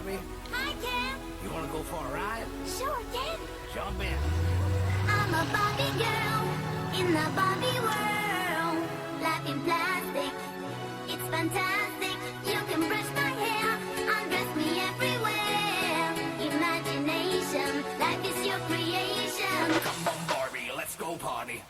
Barbie. Hi, Ken. You want to go for a ride? Sure, Ken. Jump in. I'm a Barbie girl in the Barbie world. Life in plastic, it's fantastic. You can brush my hair, undress me everywhere. Imagination, life is your creation. Come on, Barbie, let's go party.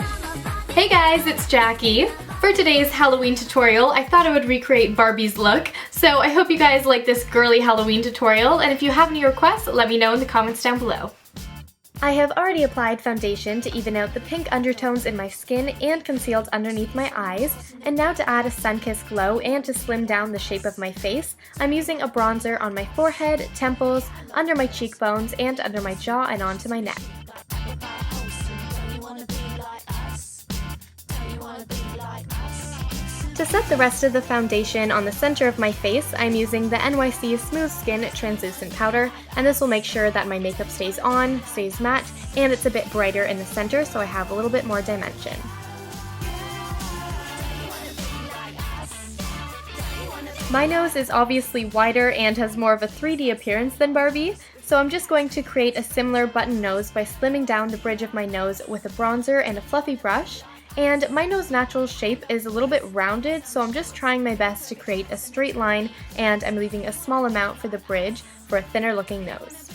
Hey guys, it's Jackie. For today's Halloween tutorial, I thought I would recreate Barbie's look, so I hope you guys like this girly Halloween tutorial, and if you have any requests, let me know in the comments down below. I have already applied foundation to even out the pink undertones in my skin and concealed underneath my eyes, and now to add a sun-kissed glow and to slim down the shape of my face, I'm using a bronzer on my forehead, temples, under my cheekbones, and under my jaw and onto my neck. To set the rest of the foundation on the center of my face, I'm using the NYX Smooth Skin Translucent Powder, and this will make sure that my makeup stays on, stays matte, and it's a bit brighter in the center so I have a little bit more dimension. My nose is obviously wider and has more of a 3D appearance than Barbie, so I'm just going to create a similar button nose by slimming down the bridge of my nose with a bronzer and a fluffy brush. And my nose natural shape is a little bit rounded, so I'm just trying my best to create a straight line, and I'm leaving a small amount for the bridge for a thinner looking nose.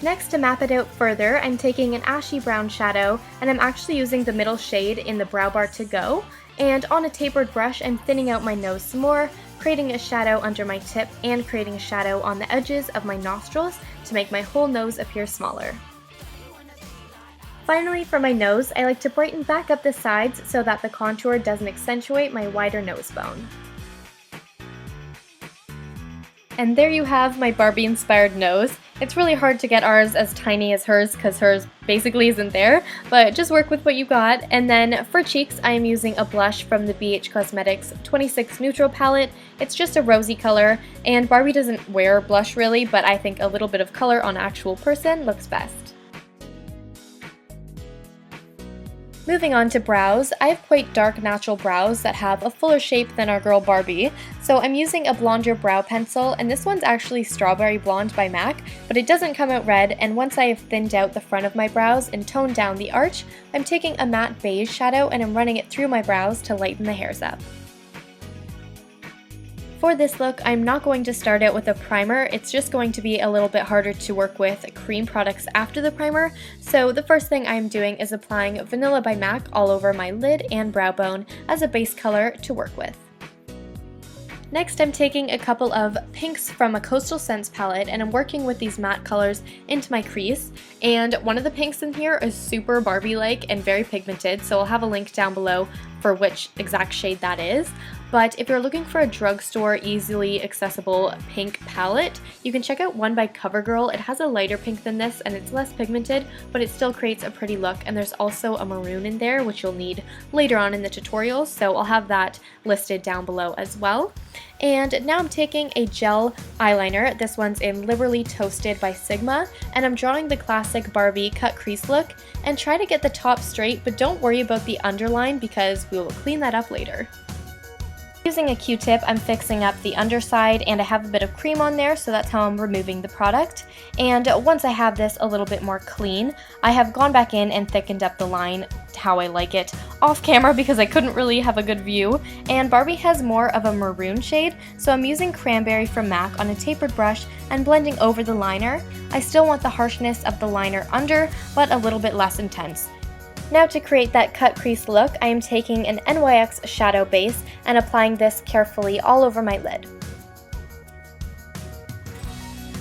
Next, to map it out further, I'm taking an ashy brown shadow, and I'm actually using the middle shade in the brow bar to go, and on a tapered brush I'm thinning out my nose some more, creating a shadow under my tip and creating a shadow on the edges of my nostrils to make my whole nose appear smaller. Finally, for my nose, I like to brighten back up the sides so that the contour doesn't accentuate my wider nose bone. And there you have my Barbie-inspired nose. It's really hard to get ours as tiny as hers because hers basically isn't there, but just work with what you got. And then for cheeks, I am using a blush from the BHcosmetics 26 Neutral palette. It's just a rosy color, and Barbie doesn't wear blush really, but I think a little bit of color on an actual person looks best. Moving on to brows, I have quite dark natural brows that have a fuller shape than our girl Barbie, so I'm using a blonder brow pencil, and this one's actually Strawberry Blonde by MAC, but it doesn't come out red, and once I have thinned out the front of my brows and toned down the arch, I'm taking a matte beige shadow and I'm running it through my brows to lighten the hairs up. For this look, I'm not going to start out with a primer, it's just going to be a little bit harder to work with cream products after the primer, so the first thing I'm doing is applying Vanilla by MAC all over my lid and brow bone as a base color to work with. Next, I'm taking a couple of pinks from a Coastal Scents palette and I'm working with these matte colors into my crease, and one of the pinks in here is super Barbie-like and very pigmented, so I'll have a link down below for which exact shade that is. But if you're looking for a drugstore easily accessible pink palette, you can check out one by CoverGirl. It has a lighter pink than this and it's less pigmented, but it still creates a pretty look, and there's also a maroon in there which you'll need later on in the tutorial, so I'll have that listed down below as well. And now I'm taking a gel eyeliner, this one's in Liberally Toasted by Sigma, and I'm drawing the classic Barbie cut crease look, and try to get the top straight, but don't worry about the underline because we will clean that up later. Using a Q-tip, I'm fixing up the underside, and I have a bit of cream on there, so that's how I'm removing the product. And once I have this a little bit more clean, I have gone back in and thickened up the line how I like it off camera because I couldn't really have a good view. And Barbie has more of a maroon shade, so I'm using Cranberry from MAC on a tapered brush and blending over the liner. I still want the harshness of the liner under, but a little bit less intense. Now to create that cut crease look, I am taking an NYX Shadow base and applying this carefully all over my lid.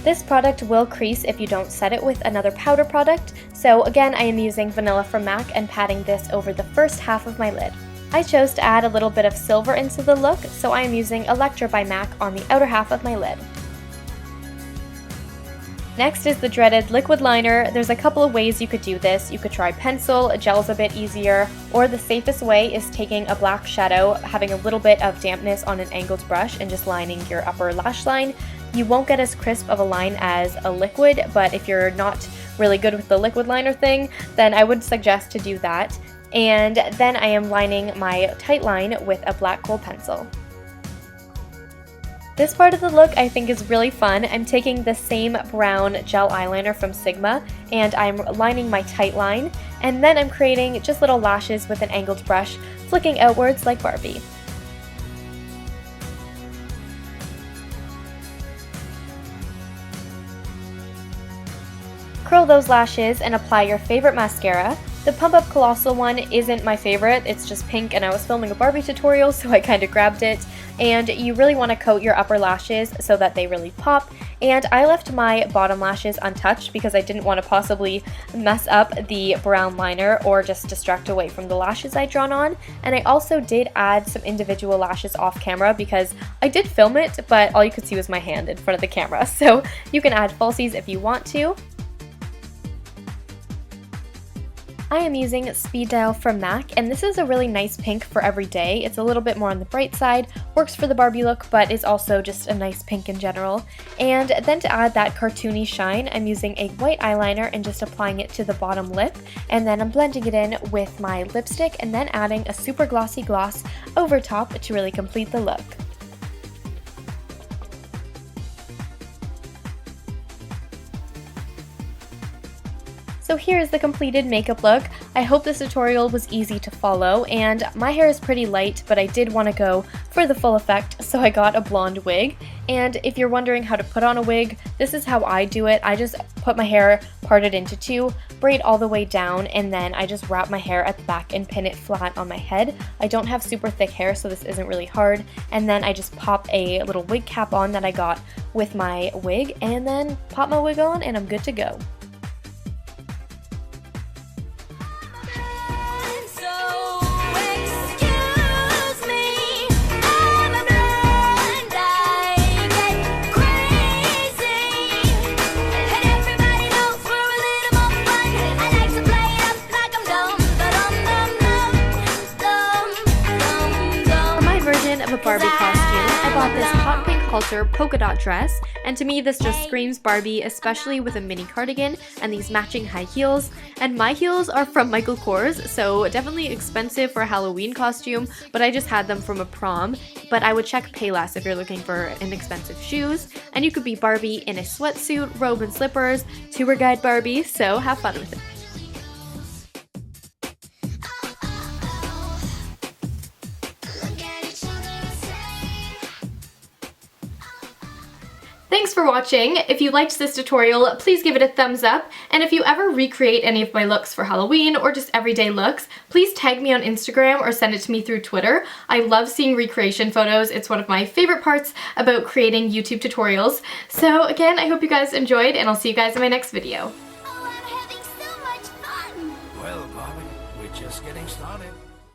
This product will crease if you don't set it with another powder product, so again I am using Vanilla from MAC and patting this over the first half of my lid. I chose to add a little bit of silver into the look, so I am using Electra by MAC on the outer half of my lid. Next is the dreaded liquid liner. There's a couple of ways you could do this. You could try pencil, gel's a bit easier, or the safest way is taking a black shadow, having a little bit of dampness on an angled brush and just lining your upper lash line. You won't get as crisp of a line as a liquid, but if you're not really good with the liquid liner thing, then I would suggest to do that. And then I am lining my tight line with a black kohl pencil. This part of the look I think is really fun. I'm taking the same brown gel eyeliner from Sigma and I'm lining my tight line, and then I'm creating just little lashes with an angled brush, flicking outwards like Barbie. Curl those lashes and apply your favorite mascara. The Pump Up Colossal one isn't my favorite, it's just pink and I was filming a Barbie tutorial so I kind of grabbed it. And you really want to coat your upper lashes so that they really pop. And I left my bottom lashes untouched because I didn't want to possibly mess up the brown liner or just distract away from the lashes I'd drawn on. And I also did add some individual lashes off camera because I did film it, but all you could see was my hand in front of the camera. So you can add falsies if you want to. I am using Speed Dial from MAC, and this is a really nice pink for every day. It's a little bit more on the bright side, works for the Barbie look, but is also just a nice pink in general. And then to add that cartoony shine, I'm using a white eyeliner and just applying it to the bottom lip, and then I'm blending it in with my lipstick and then adding a super glossy gloss over top to really complete the look. So here's the completed makeup look. I hope this tutorial was easy to follow, and my hair is pretty light, but I did want to go for the full effect, so I got a blonde wig. And if you're wondering how to put on a wig, this is how I do it. I just put my hair parted into two, braid all the way down, and then I just wrap my hair at the back and pin it flat on my head. I don't have super thick hair, so this isn't really hard. And then I just pop a little wig cap on that I got with my wig, and then pop my wig on, and I'm good to go. Of a Barbie costume, I bought this hot pink halter polka dot dress, and to me this just screams Barbie, especially with a mini cardigan and these matching high heels. And my heels are from Michael Kors, so definitely expensive for a Halloween costume, but I just had them from a prom. But I would check Payless if you're looking for inexpensive shoes. And you could be Barbie in a sweatsuit, robe and slippers, tour guide Barbie, so have fun with it. Thanks for watching. If you liked this tutorial, please give it a thumbs up, and if you ever recreate any of my looks for Halloween or just everyday looks, please tag me on Instagram or send it to me through Twitter. I love seeing recreation photos. It's one of my favorite parts about creating YouTube tutorials. So again, I hope you guys enjoyed, and I'll see you guys in my next video. Oh, I'm having so much fun! Well, Barbie, we're just getting started.